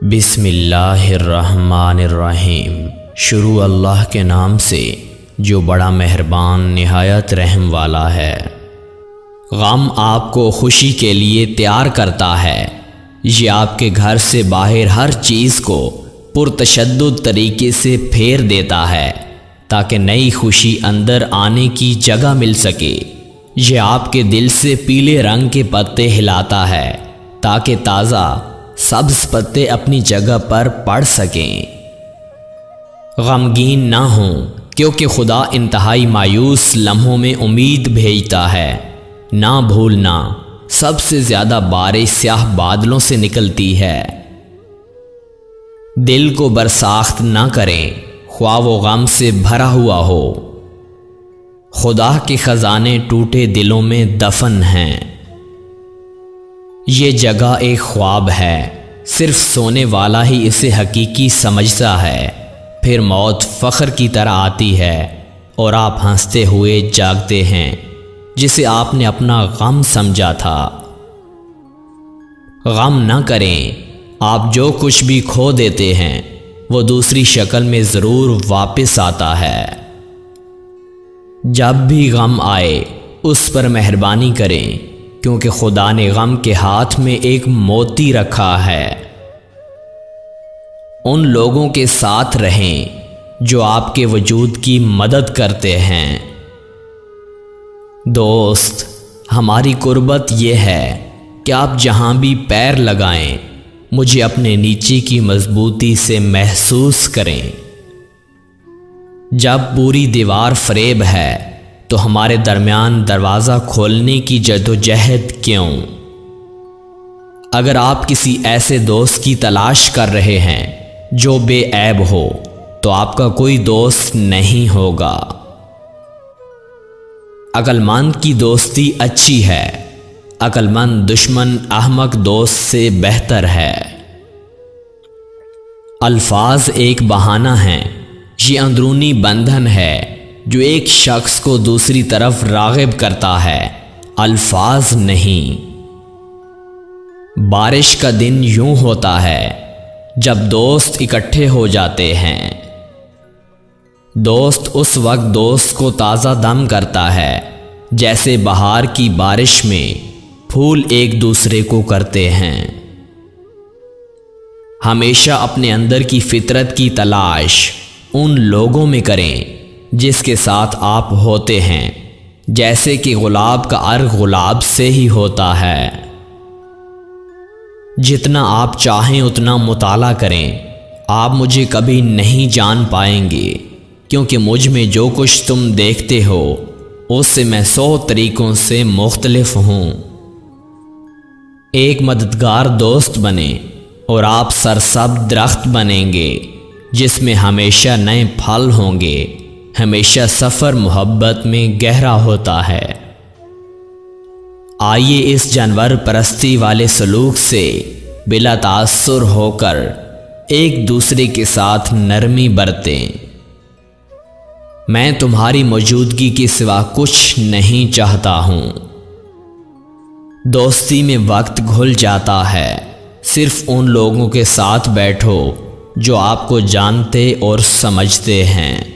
बिस्मिल्लाहिर्रहमानिर्रहीम। शुरू अल्लाह के नाम से जो बड़ा मेहरबान निहायत रहम वाला है। गम आपको खुशी के लिए तैयार करता है। ये आपके घर से बाहर हर चीज़ को पुरतशद्दुद तरीके से फेर देता है ताकि नई खुशी अंदर आने की जगह मिल सके। ये आपके दिल से पीले रंग के पत्ते हिलाता है ताकि ताज़ा सब्ज़ पत्ते अपनी जगह पर पड़ सकें। गमगीन ना हों क्योंकि खुदा इंतहाई मायूस लम्हों में उम्मीद भेजता है। ना भूलना सबसे ज़्यादा बारिश स्याह बादलों से निकलती है। दिल को बरसाख्त ना करें ख्वाह वो गम से भरा हुआ हो। खुदा के ख़जाने टूटे दिलों में दफन हैं। ये जगह एक ख्वाब है, सिर्फ सोने वाला ही इसे हकीकी समझता है। फिर मौत फ़ख्र की तरह आती है और आप हंसते हुए जागते हैं जिसे आपने अपना गम समझा था। गम न करें, आप जो कुछ भी खो देते हैं वो दूसरी शक्ल में ज़रूर वापस आता है। जब भी गम आए उस पर मेहरबानी करें क्योंकि खुदा ने गम के हाथ में एक मोती रखा है। उन लोगों के साथ रहें जो आपके वजूद की मदद करते हैं। दोस्त, हमारी कुर्बत यह है कि आप जहां भी पैर लगाएं मुझे अपने नीचे की मजबूती से महसूस करें। जब पूरी दीवार फरेब है तो हमारे दरमियान दरवाज़ा खोलने की जद्दोजहद क्यों? अगर आप किसी ऐसे दोस्त की तलाश कर रहे हैं जो बेऐब हो तो आपका कोई दोस्त नहीं होगा। अक्लमंद की दोस्ती अच्छी है, अक्लमंद दुश्मन अहमक दोस्त से बेहतर है। अल्फाज एक बहाना है, ये अंदरूनी बंधन है जो एक शख्स को दूसरी तरफ राग़िब करता है, अल्फाज नहीं। बारिश का दिन यूं होता है जब दोस्त इकट्ठे हो जाते हैं। दोस्त उस वक्त दोस्त को ताज़ा दम करता है जैसे बहार की बारिश में फूल एक दूसरे को करते हैं। हमेशा अपने अंदर की फितरत की तलाश उन लोगों में करें जिसके साथ आप होते हैं, जैसे कि गुलाब का अर्ग गुलाब से ही होता है। जितना आप चाहें उतना मुताला करें, आप मुझे कभी नहीं जान पाएंगे क्योंकि मुझ में जो कुछ तुम देखते हो उससे मैं 100 तरीकों से मुख्तलिफ हूँ। एक मददगार दोस्त बने और आप सरसब्ज़ दरख्त बनेंगे जिसमें हमेशा नए फल होंगे। हमेशा सफ़र मोहब्बत में गहरा होता है। आइए इस जानवर परस्ती वाले सलूक से बिला तासुर होकर एक दूसरे के साथ नरमी बरतें। मैं तुम्हारी मौजूदगी के सिवा कुछ नहीं चाहता हूँ। दोस्ती में वक्त घुल जाता है, सिर्फ उन लोगों के साथ बैठो जो आपको जानते और समझते हैं।